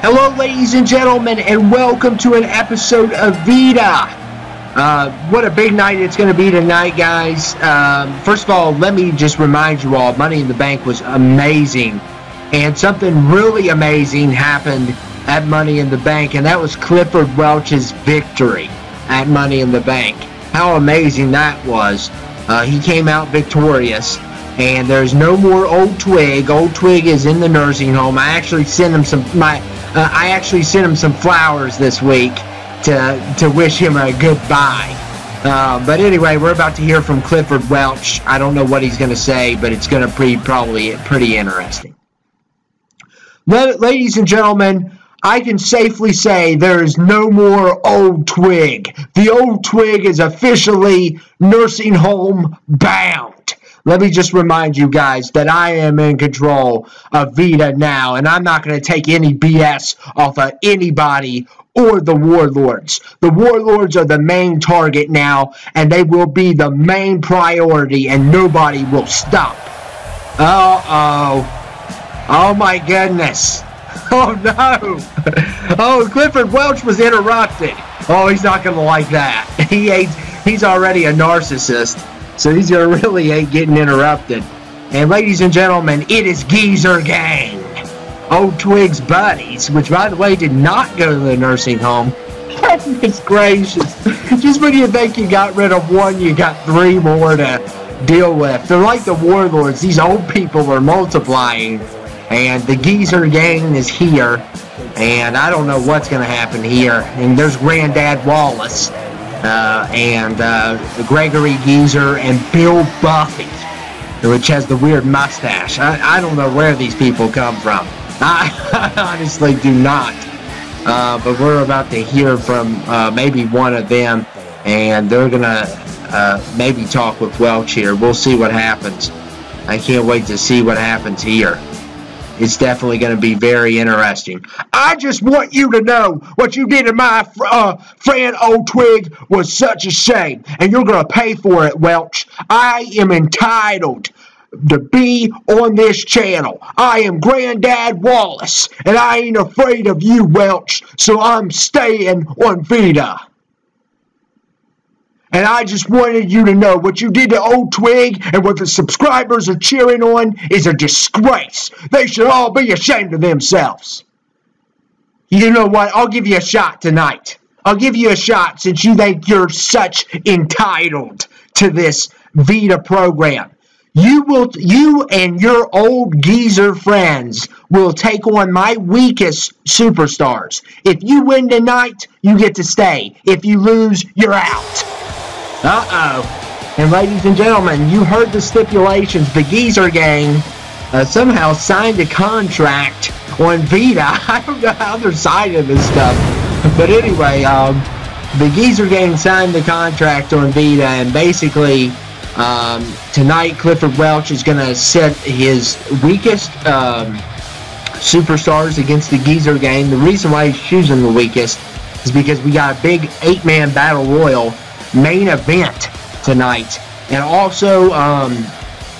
Hello, ladies and gentlemen, and welcome to an episode of Vida. What a big night it's going to be tonight, guys. First of all, let me just remind you all, Money in the Bank was amazing. And something really amazing happened at Money in the Bank, and that was Clifford Welch's victory at Money in the Bank. How amazing that was. He came out victorious. And there's no more Old Twig. Old Twig is in the nursing home. I actually sent him some flowers this week to wish him a goodbye. But anyway, we're about to hear from Clifford Welch. I don't know what he's going to say, but it's going to be probably pretty interesting. Ladies and gentlemen, I can safely say there is no more Old Twig. The Old Twig is officially nursing home bound. Let me just remind you guys that I am in control of Vida now, and I'm not going to take any BS off of anybody or the Warlords. The Warlords are the main target now, and they will be the main priority, and nobody will stop. Uh-oh. Oh, my goodness. Oh, no. Oh, Clifford Welch was interrupted. Oh, he's not going to like that. He's already a narcissist. So he's going to really hate getting interrupted. And ladies and gentlemen, it is Geezer Gang. Old Twig's buddies, which by the way did not go to the nursing home. Goodness gracious. Just when you think you got rid of one, you got three more to deal with. They're like the Warlords. These old people are multiplying. And the Geezer Gang is here. And I don't know what's going to happen here. And there's Granddad Wallace. Gregory Geezer and Bill Buffy, which has the weird mustache. I don't know where these people come from. I honestly do not. But we're about to hear from maybe one of them, and they're going to maybe talk with Welch here. We'll see what happens. I can't wait to see what happens here. It's definitely going to be very interesting. I just want you to know what you did to my friend Old Twig was such a shame. And you're going to pay for it, Welch. I am entitled to be on this channel. I am Granddad Wallace. And I ain't afraid of you, Welch. So I'm staying on Vida. And I just wanted you to know what you did to Old Twig and what the subscribers are cheering on is a disgrace. They should all be ashamed of themselves. You know what? I'll give you a shot tonight. I'll give you a shot since you think you're such entitled to this Vida program. You and your old geezer friends will take on my weakest superstars. If you win tonight, you get to stay. If you lose, you're out. Uh-oh. And ladies and gentlemen, you heard the stipulations. The Geezer Gang somehow signed a contract on Vida. I don't know how they're signing this stuff. But anyway, the Geezer Gang signed the contract on Vida, and basically tonight Clifford Welch is going to set his weakest superstars against the Geezer Gang. The reason why he's choosing the weakest is because we got a big 8-man battle royal main event tonight, and also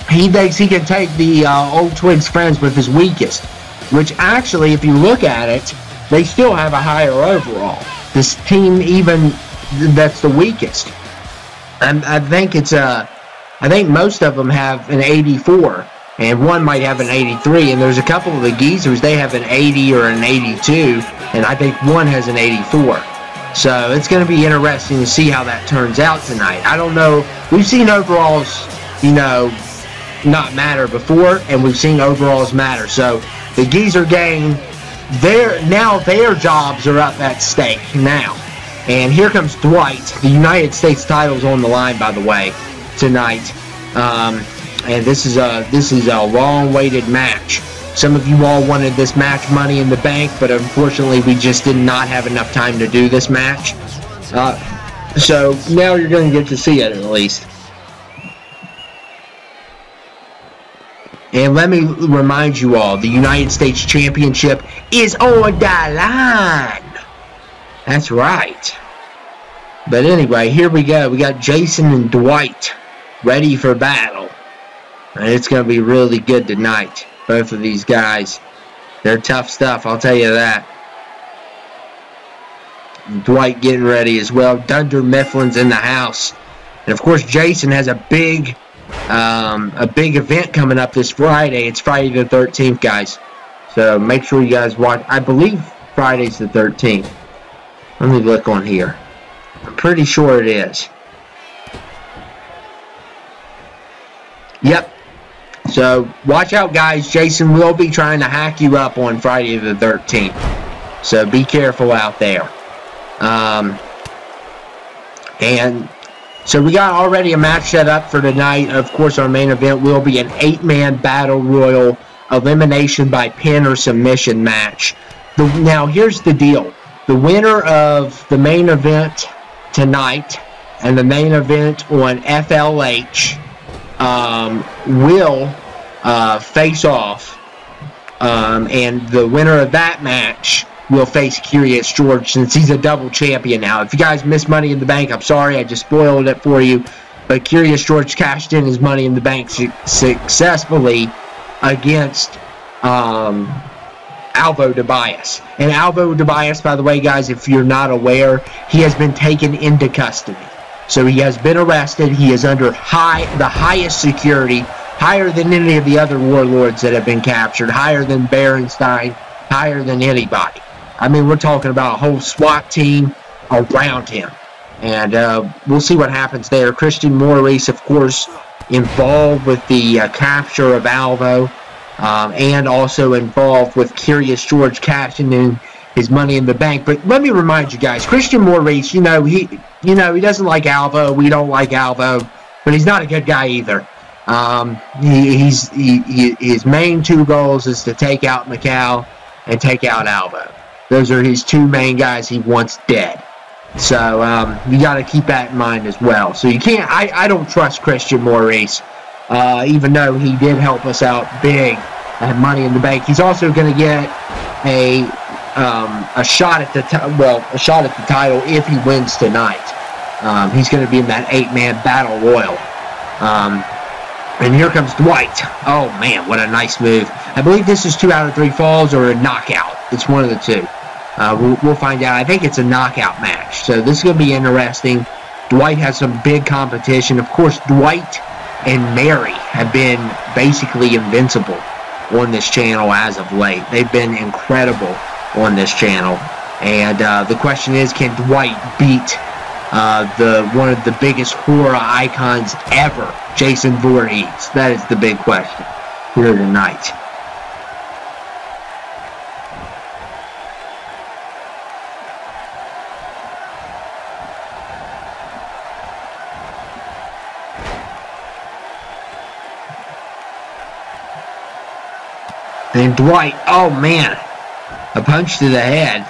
he thinks he can take the Old Twig's friends with his weakest, which actually, if you look at it, they still have a higher overall. This team, even that's the weakest, I think most of them have an 84, and one might have an 83, and there's a couple of the Geezers, they have an 80 or an 82, and I think one has an 84. So it's going to be interesting to see how that turns out tonight. I don't know. We've seen overalls, you know, not matter before, and we've seen overalls matter. So the Geezer Gang, their jobs are up at stake now. And here comes Dwight. The United States title's on the line, by the way, tonight. And this is a long-awaited match. Some of you all wanted this match Money in the Bank, but unfortunately we just did not have enough time to do this match. So now you're going to get to see it at least. And let me remind you all, the United States Championship is on the line. That's right. But anyway, here we go. We got Jason and Dwight ready for battle. And it's going to be really good tonight. Both of these guys, they're tough stuff, I'll tell you that. Dwight getting ready as well. Dunder Mifflin's in the house. And, of course, Jason has a big event coming up this Friday. It's Friday the 13th, guys. So make sure you guys watch. I believe Friday's the 13th. Let me look on here. I'm pretty sure it is. Yep. So watch out, guys. Jason will be trying to hack you up on Friday the 13th. So be careful out there. And so we got already a match set up for tonight. Of course, our main event will be an 8-man battle royal elimination by pin or submission match. Now, here's the deal. The winner of the main event tonight and the main event on FLH will face off, and the winner of that match will face Curious George, since he's a double champion now. If you guys missed Money in the Bank, I'm sorry, I just spoiled it for you, but Curious George cashed in his Money in the Bank successfully against Alvo Tobias. And Alvo Tobias, by the way, guys, if you're not aware, he has been taken into custody. So he has been arrested. He is under the highest security, higher than any of the other warlords that have been captured, higher than Berenstein, higher than anybody. I mean, we're talking about a whole SWAT team around him. And we'll see what happens there. Christian Maurice, of course, involved with the capture of Alvo, and also involved with Curious George cashing in his Money in the Bank. But let me remind you guys, Christian Maurice, he doesn't like Alvo. We don't like Alvo, but he's not a good guy either. His main two goals is to take out Macau and take out Alvo. Those are his two main guys he wants dead. So you got to keep that in mind as well. So you can't. I don't trust Christian Maurice, even though he did help us out big at Money in the Bank. He's also going to get a shot at the title if he wins tonight. He's going to be in that 8-man battle royal. And here comes Dwight. Oh man, what a nice move! I believe this is 2 out of 3 falls or a knockout. It's one of the two. We'll find out. I think it's a knockout match. So this is going to be interesting. Dwight has some big competition. Of course, Dwight and Mary have been basically invincible on this channel as of late. They've been incredible on this channel. And the question is, can Dwight beat one of the biggest horror icons ever, Jason Voorhees? That is the big question here tonight. And Dwight, oh man, a punch to the head.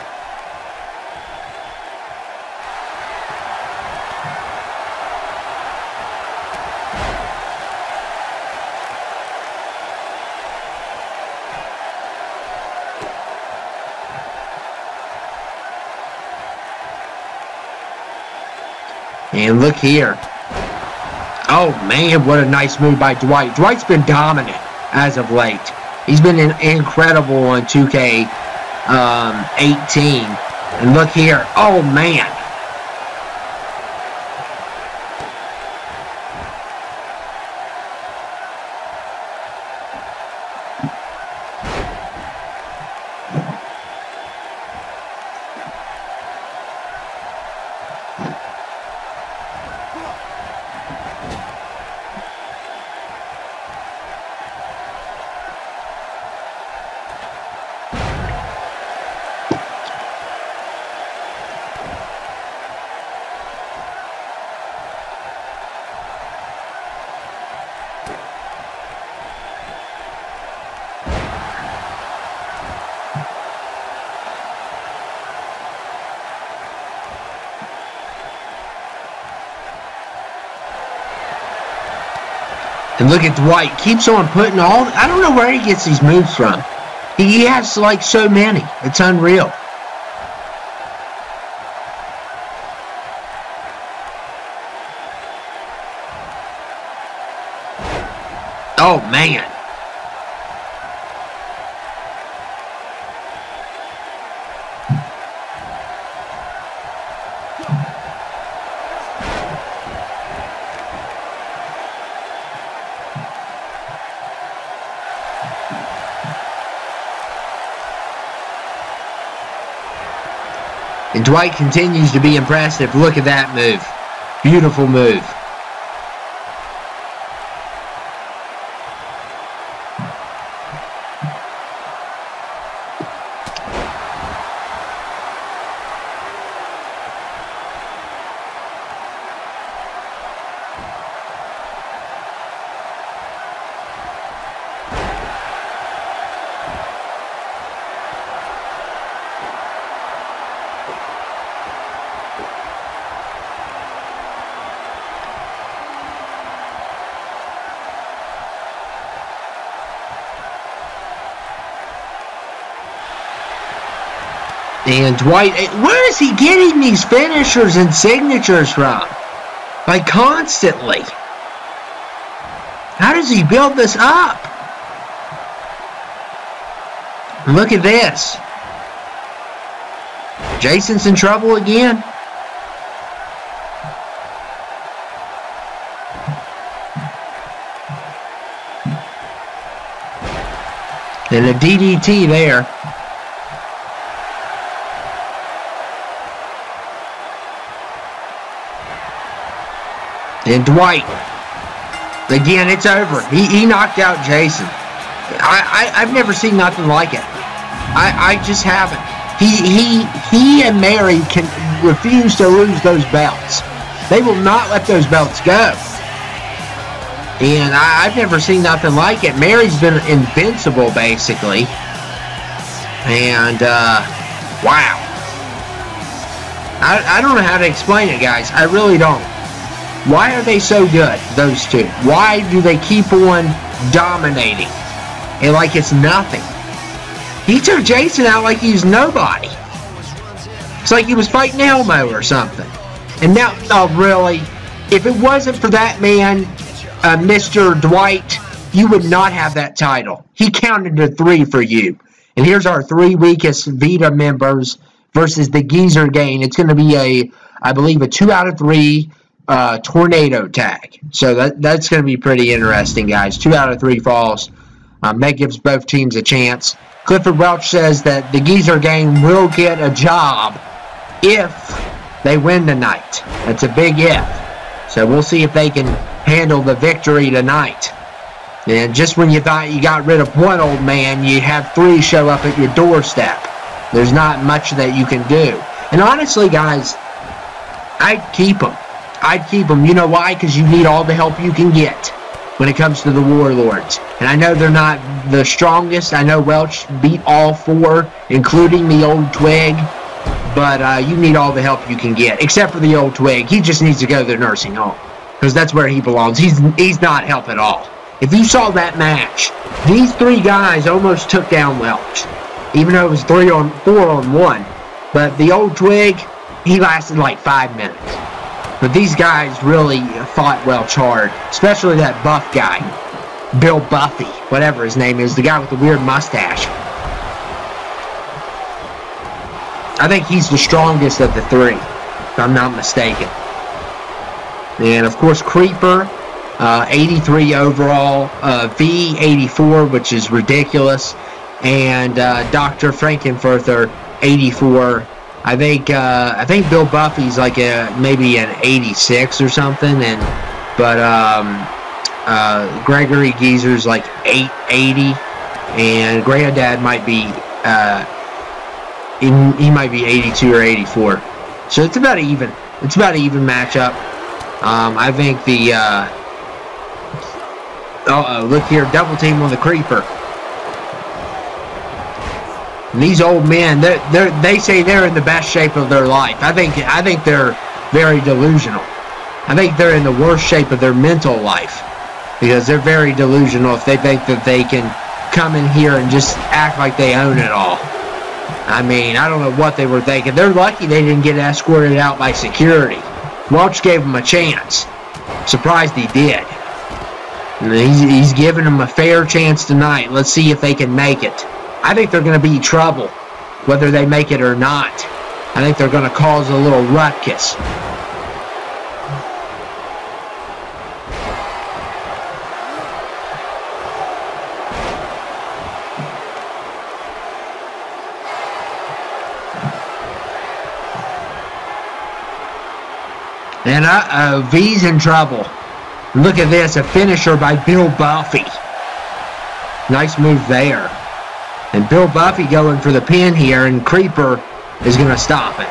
And look here. Oh man, what a nice move by Dwight. Dwight's been dominant as of late. He's been incredible on 2k18. And look here. Oh man. And look at Dwight. Keeps on putting all... I don't know where he gets these moves from. He has, like, so many. It's unreal. Oh, man. And Dwight continues to be impressive. Look at that move. Beautiful move. And Dwight, where is he getting these finishers and signatures from? Like, constantly. How does he build this up? Look at this. Jason's in trouble again. And a DDT there. And Dwight, again, it's over. He knocked out Jason. I've never seen nothing like it. I just haven't. He and Mary can refuse to lose those belts. They will not let those belts go. And I've never seen nothing like it. Mary's been invincible, basically. And, wow. I don't know how to explain it, guys. I really don't. Why are they so good, those two? Why do they keep on dominating? And like it's nothing. He took Jason out like he's nobody. It's like he was fighting Elmo or something. And now, oh really? If it wasn't for that man, Mr. Dwight, you would not have that title. He counted to 3 for you. And here's our 3 weakest Vida members versus the Geezer gang. It's going to be I believe, a 2 out of 3 tornado tag. So that's going to be pretty interesting, guys. 2 out of 3 falls. That gives both teams a chance. Clifford Welch says that the Geezer gang will get a job if they win tonight. That's a big if. So we'll see if they can handle the victory tonight. And just when you thought you got rid of one old man, you have 3 show up at your doorstep. There's not much that you can do. And honestly, guys, I'd keep them. I'd keep them. You know why? Because you need all the help you can get when it comes to the Warlords. And I know they're not the strongest. I know Welch beat all 4, including the old Twig. But you need all the help you can get. Except for the old Twig. He just needs to go to the nursing home. Because that's where he belongs. He's not help at all. If you saw that match, these 3 guys almost took down Welch. Even though it was 4 on 1. But the old Twig, he lasted like 5 minutes. But these guys really fought Welch hard. Especially that buff guy. Bill Buffy. Whatever his name is. The guy with the weird mustache. I think he's the strongest of the 3. If I'm not mistaken. And of course Creeper. 83 overall. V 84, which is ridiculous. And Dr. Frankenfurter 84. I think Bill Buffy's like maybe an 86 or something, but Gregory Geezer's like 880, and Granddad might be he might be 82 or 84. So it's about even. It's about an even matchup. I think the look here, double team on the Creeper. And these old men, they say they're in the best shape of their life. I think they're very delusional. I think they're in the worst shape of their mental life because they're very delusional if they think that they can come in here and just act like they own it all. I mean, I don't know what they were thinking. They're lucky they didn't get escorted out by security. Welch gave them a chance. Surprised he did. And he's giving them a fair chance tonight. Let's see if they can make it. I think they're going to be trouble, whether they make it or not. I think they're going to cause a little ruckus. And V's in trouble. Look at this, a finisher by Bill Buffy. Nice move there. And Bill Buffy going for the pin here, and Creeper is going to stop it.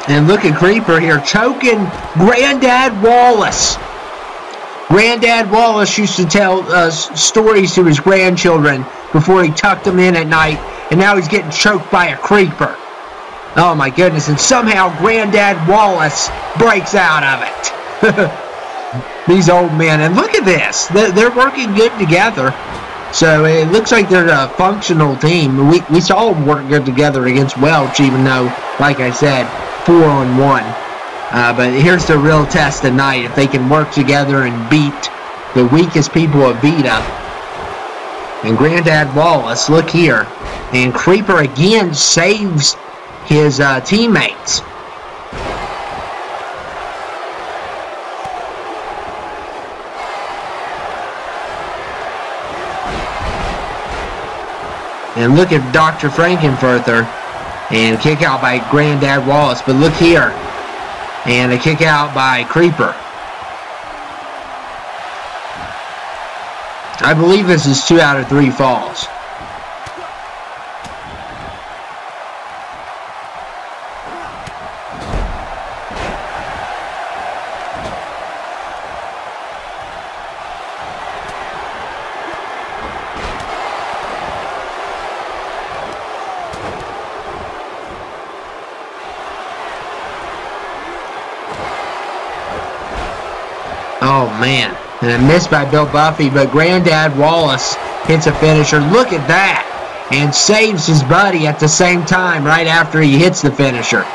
And look at Creeper here choking Granddad Wallace. Granddad Wallace used to tell stories to his grandchildren before he tucked them in at night, and now he's getting choked by a Creeper. Oh my goodness, and somehow Granddad Wallace breaks out of it. These old men, and look at this. They're working good together. So it looks like they're a functional team. We saw them work good together against Welch, even though, like I said, 4-on-1. But here's the real test tonight. If they can work together and beat the weakest people of Vida. And Granddad Wallace, look here. And Creeper again saves his teammates. And look at Dr. Frankenfurter. And kick out by Granddad Wallace. But look here. And a kick out by Creeper. I believe this is 2 out of 3 falls. Oh, man. And a miss by Bill Buffy, but Granddad Wallace hits a finisher. Look at that. And saves his buddy at the same time right after he hits the finisher.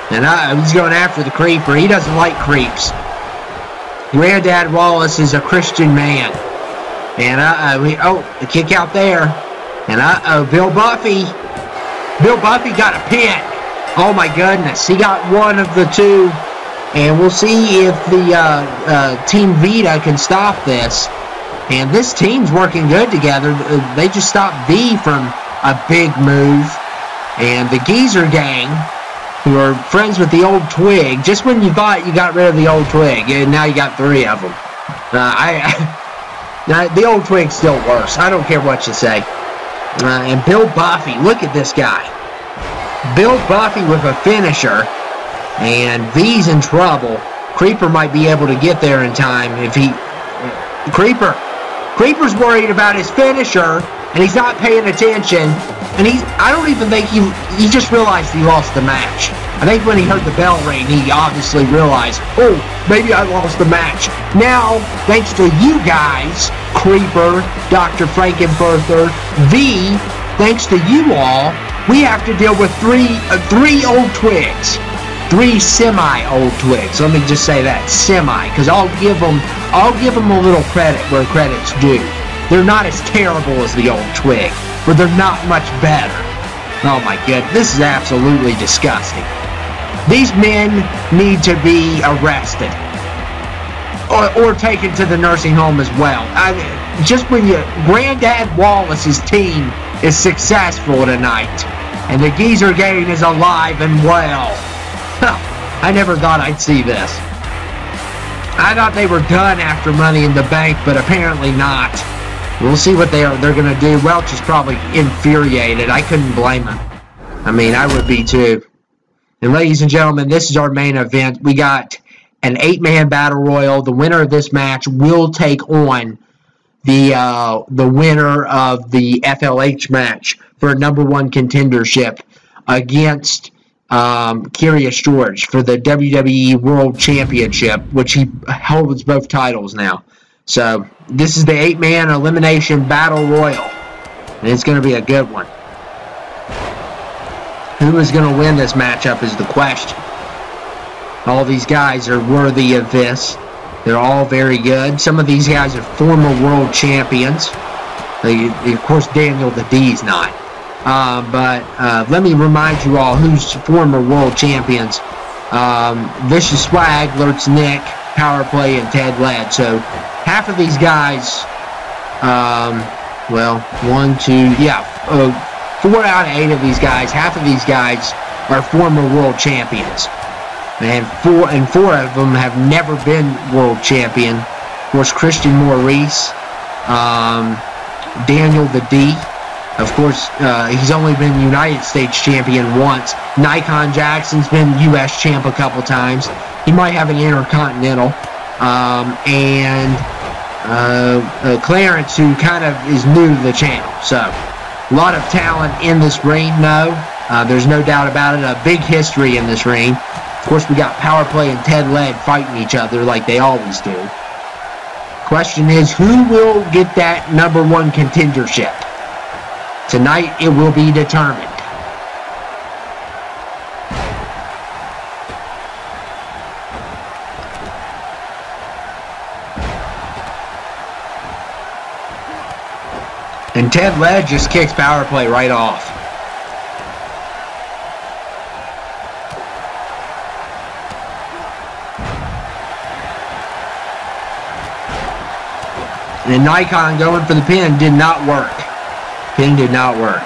And he's going after the Creeper. He doesn't like creeps. Granddad Wallace is a Christian man. And the kick out there. And Bill Buffy. Bill Buffy got a pin. Oh, my goodness. He got one of the two. And we'll see if the Team Vida can stop this. And this team's working good together. They just stopped V from a big move. And the Geezer Gang, who are friends with the old Twig, just when you thought you got rid of the old Twig, and now you got 3 of them. The old Twig's still worse. I don't care what you say. And Bill Buffy, look at this guy. Bill Buffy with a finisher. And V's in trouble. Creeper might be able to get there in time if he... Creeper's worried about his finisher, and he's not paying attention. And I don't even think he just realized he lost the match. I think when he heard the bell ring, he obviously realized, oh, maybe I lost the match. Now, thanks to you guys, Creeper, Dr. Frankenfurter, V, thanks to you all, we have to deal with three old Twigs. 3 semi-old Twigs. Let me just say that, semi, because I'll give them a little credit where credit's due. They're not as terrible as the old Twig, but they're not much better. Oh my goodness, this is absolutely disgusting. These men need to be arrested or taken to the nursing home as well. Just when Granddad Wallace's team is successful tonight, and the Geezer Gang is alive and well. I never thought I'd see this. I thought they were done after Money in the Bank, but apparently not. We'll see what they're going to do. Welch is probably infuriated. I couldn't blame him. I mean, I would be too. And ladies and gentlemen, this is our main event. We got an 8-man battle royal. The winner of this match will take on the winner of the FLH match for a #1 contendership against Curious George for the WWE World Championship, which he holds both titles now. So this is the 8-man elimination battle royal, and it's going to be a good one. Who is going to win this matchup is the question. All these guys are worthy of this. They're all very good. Some of these guys are former world champions. Of course, Daniel the D's not. But let me remind you all who's former world champions. Vicious Swag, Lurch Nick, Power Play, and Ted Ladd. So half of these guys well, 1, 2, yeah, 4 out of 8 of these guys, half of these guys are former world champions. And 4 of them have never been world champion. Of course, Christian Maurice, Daniel the D. Of course, he's only been United States champion once. Nikon Jackson's been U.S. champ a couple times. He might have an Intercontinental. Clarence, who kind of is new to the channel. So, a lot of talent in this ring, though. There's no doubt about it. A big history in this ring. Of course, we got Power Play and Ted Led fighting each other like they always do. Question is, who will get that #1 contendership? Tonight, it will be determined. And Ted Led just kicks Power Play right off. And Nikon going for the pin did not work. Pin did not work.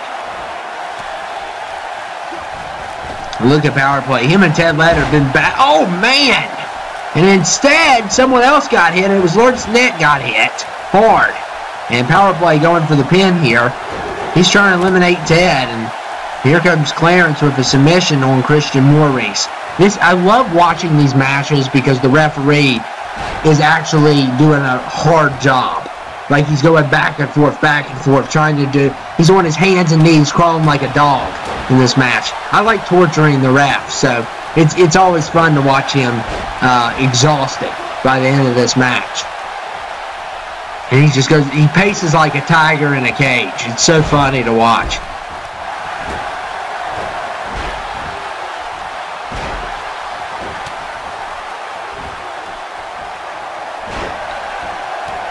Look at Power Play. Him and Ted Led have been back. Oh, man! And instead, someone else got hit. It was Lawrence Nett got hit hard. And Power Play going for the pin here. He's trying to eliminate Ted. And here comes Clarence with a submission on Christian Maurice. I love watching these matches because the referee is actually doing a hard job. Like he's going back and forth, trying to do... He's on his hands and knees, crawling like a dog in this match. I like torturing the ref, so it's always fun to watch him exhausted by the end of this match. And he just goes... He paces like a tiger in a cage. It's so funny to watch.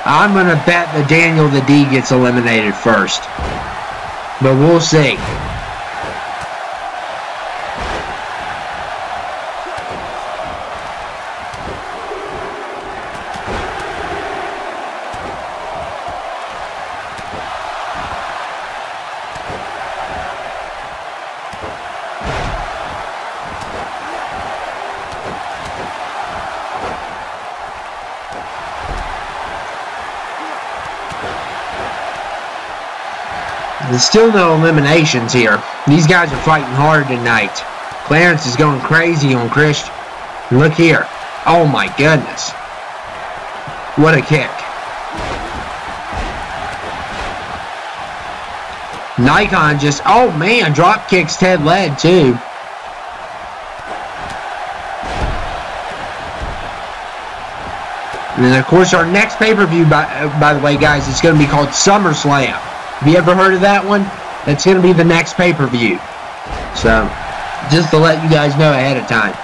I'm going to bet that Daniel the D gets eliminated first. But we'll see. There's still no eliminations here. These guys are fighting hard tonight. Clarence is going crazy on Christian. Look here. Oh my goodness. What a kick. Nikon just, oh man, drop kicks Ted Led too. And then of course our next pay-per-view, by the way guys, it's going to be called SummerSlam. Have you ever heard of that one? That's going to be the next pay-per-view. So, just to let you guys know ahead of time.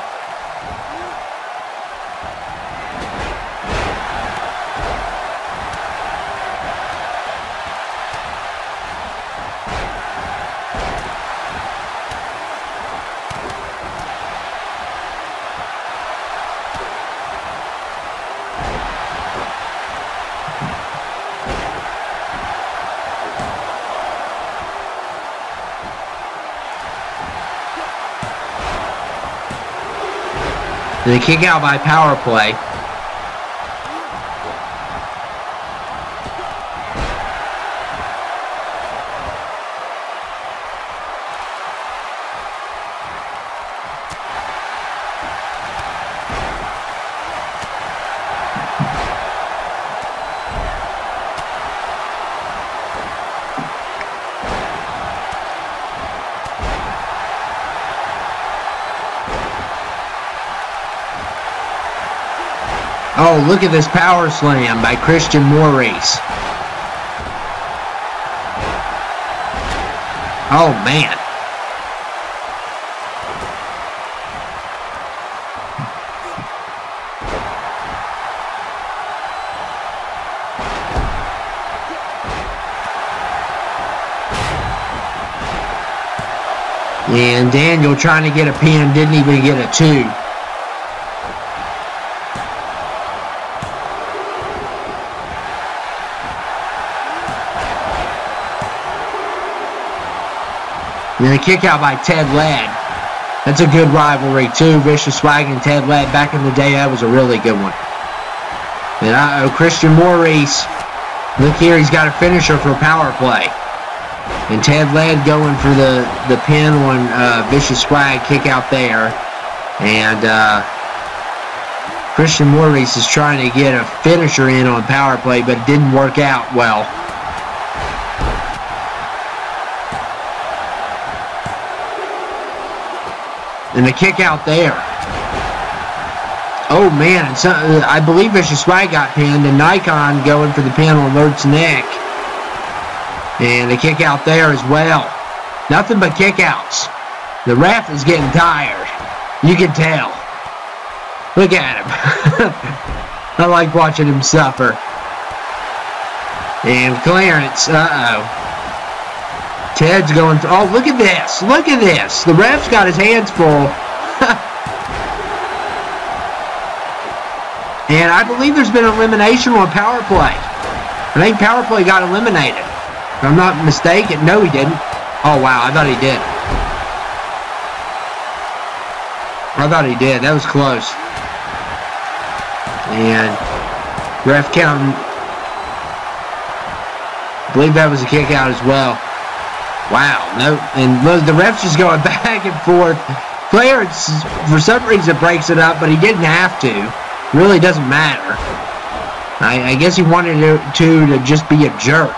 The kick out by Power Play. Oh, look at this power slam by Christian Maurice. Oh, man. And Daniel trying to get a pin, didn't even get a 2. And then a kick out by Ted Ladd. That's a good rivalry too. Vicious Swag and Ted Ladd. Back in the day, that was a really good one. And Christian Maurice. Look here, he's got a finisher for power play. And Ted Ladd going for the pin on Vicious Swag. Kick out there. And Christian Maurice is trying to get a finisher in on power play, but it didn't work out well. And the kick out there. Oh man, I believe Vicious Swag got pinned, and Nikon going for the pin on Lurt's neck. And a kick out there as well. Nothing but kick outs. The ref is getting tired. You can tell. Look at him. I like watching him suffer. And Clarence, Ted's going, oh, look at this. Look at this. The ref's got his hands full. And I believe there's been elimination on power play. I think power play got eliminated. If I'm not mistaken. No, he didn't. Oh, wow. I thought he did. I thought he did. That was close. And ref counting. I believe that was a kick out as well. Wow. No. And look, the ref's just going back and forth. Clarence, for some reason, breaks it up, but he didn't have to. Really doesn't matter. I guess he wanted to just be a jerk.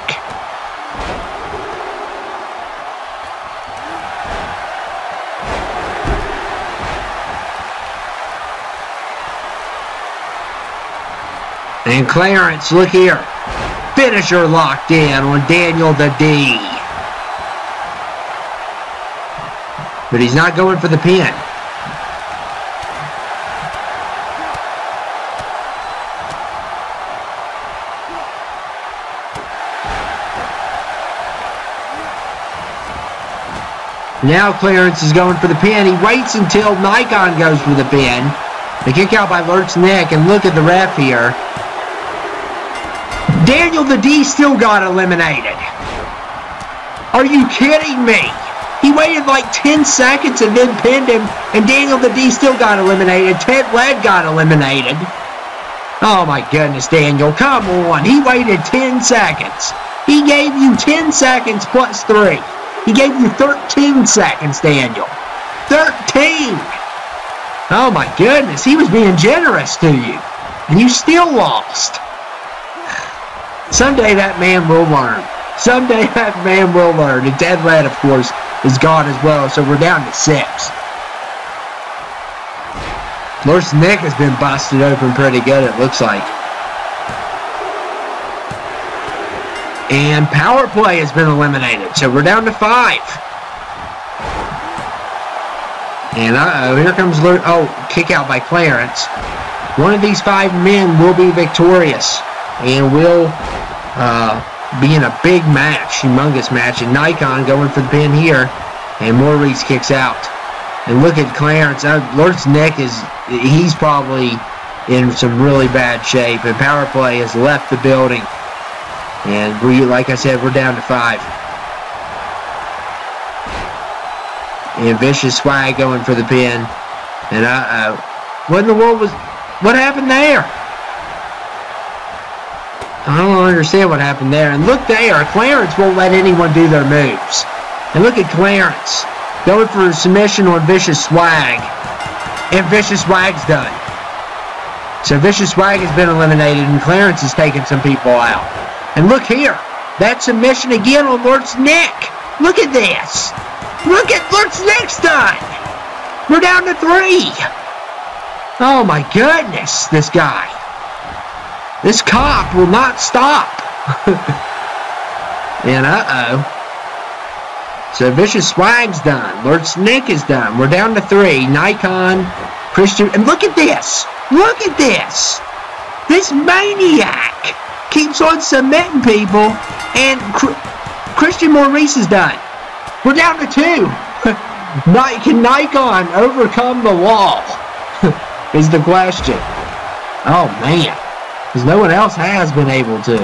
And Clarence, look here. Finisher locked in on Daniel the D. But he's not going for the pin. Now Clarence is going for the pin. He waits until Nikon goes for the pin. The kick out by Lurt's neck, and look at the ref here. Daniel the D still got eliminated. Are you kidding me? He waited like 10 seconds and then pinned him, and Daniel the D still got eliminated. Ted Ladd got eliminated. Oh my goodness, Daniel, come on. He waited 10 seconds. He gave you 10 seconds plus 3. He gave you 13 seconds, Daniel. 13! Oh my goodness, he was being generous to you. And you still lost. Someday that man will learn. Someday that man will learn. And Ted Ladd, of course, is gone as well, so we're down to 6. Lurt's neck has been busted open pretty good, it looks like. And power play has been eliminated, so we're down to 5. And here comes Lurt. Oh, kick out by Clarence. One of these 5 men will be victorious and will be in a big match, humongous match. And Nikon going for the pin here, and Maurice kicks out. And look at Clarence. Lurt's neck he's probably in some really bad shape, and power play has left the building. And like I said, we're down to 5. And Vicious Swag going for the pin. And what in the world what happened there? I don't understand what happened there. And look there, Clarence won't let anyone do their moves. And look at Clarence going for a submission on Vicious Swag. And Vicious Swag's done. So Vicious Swag has been eliminated, and Clarence has taken some people out. And look here, that submission again on Lurt's neck. Look at this. Look at Lurt's neck's done. We're down to 3. Oh my goodness, this guy. This cop will not stop. And so Vicious Swag's done. Lurt's neck is done. We're down to 3. Nikon, Christian, and look at this. Look at this. This maniac keeps on submitting people, and Christian Maurice is done. We're down to 2. Can Nikon overcome the wall? Is the question. Oh man, because no one else has been able to.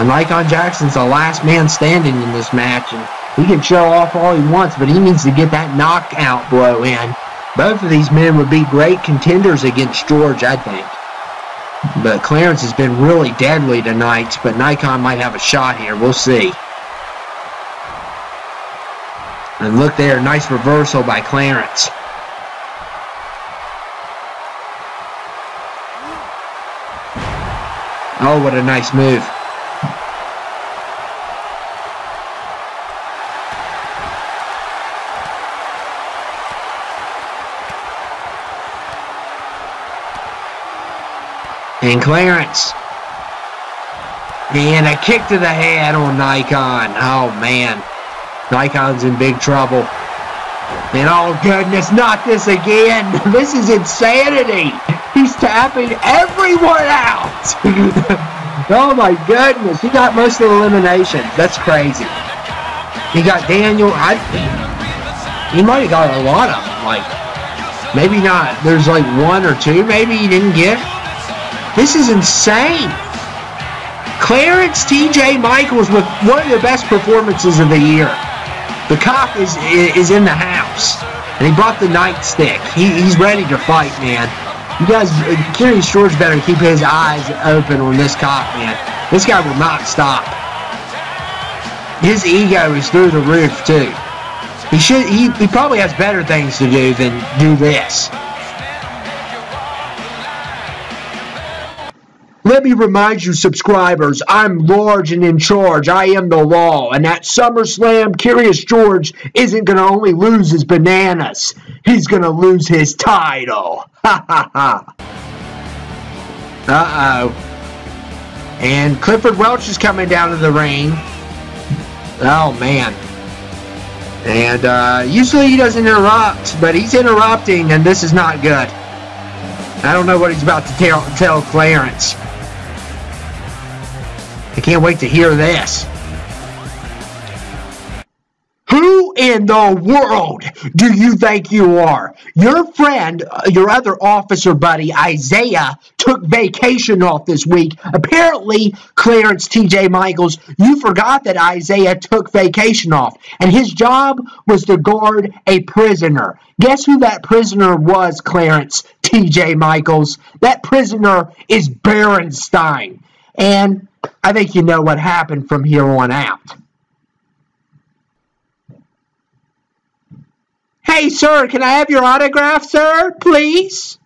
Nikon Jackson's the last man standing in this match, and He can show off all he wants, but he needs to get that knockout blow in. Both of these men would be great contenders against George, I think. But Clarence has been really deadly tonight, but Nikon might have a shot here. We'll see. And look there, nice reversal by Clarence. Oh, what a nice move. And Clarence. And a kick to the head on Nikon. Oh, man. Nikon's in big trouble. And oh, goodness, not this again. This is insanity. He's tapping everyone out. Oh, my goodness. He got most of the eliminations. That's crazy. He got Daniel. He might have got a lot of them. Like, maybe not. There's like one or two maybe he didn't get. This is insane. Clarence T.J. Michaels with one of the best performances of the year. The cop is in the house. And he brought the nightstick. He's ready to fight, man. You guys, Curious George better keep his eyes open on this cop, man. This guy will not stop. His ego is through the roof, too. He probably has better things to do than do this. Let me remind you, subscribers, I'm large and in charge. I am the law. And at SummerSlam, Curious George isn't going to only lose his bananas. He's going to lose his title. Ha ha ha. Uh-oh. And Clifford Welch is coming down to the ring. Oh, man. And usually he doesn't interrupt, but he's interrupting, and this is not good. I don't know what he's about to tell Clarence. I can't wait to hear this. Who in the world do you think you are? Your friend, your other officer buddy, Isaiah, took vacation off this week. Apparently, Clarence T.J. Michaels, you forgot that Isaiah took vacation off. And his job was to guard a prisoner. Guess who that prisoner was, Clarence T.J. Michaels? That prisoner is Berenstein. And I think you know what happened from here on out. Hey, sir, can I have your autograph, sir? Please?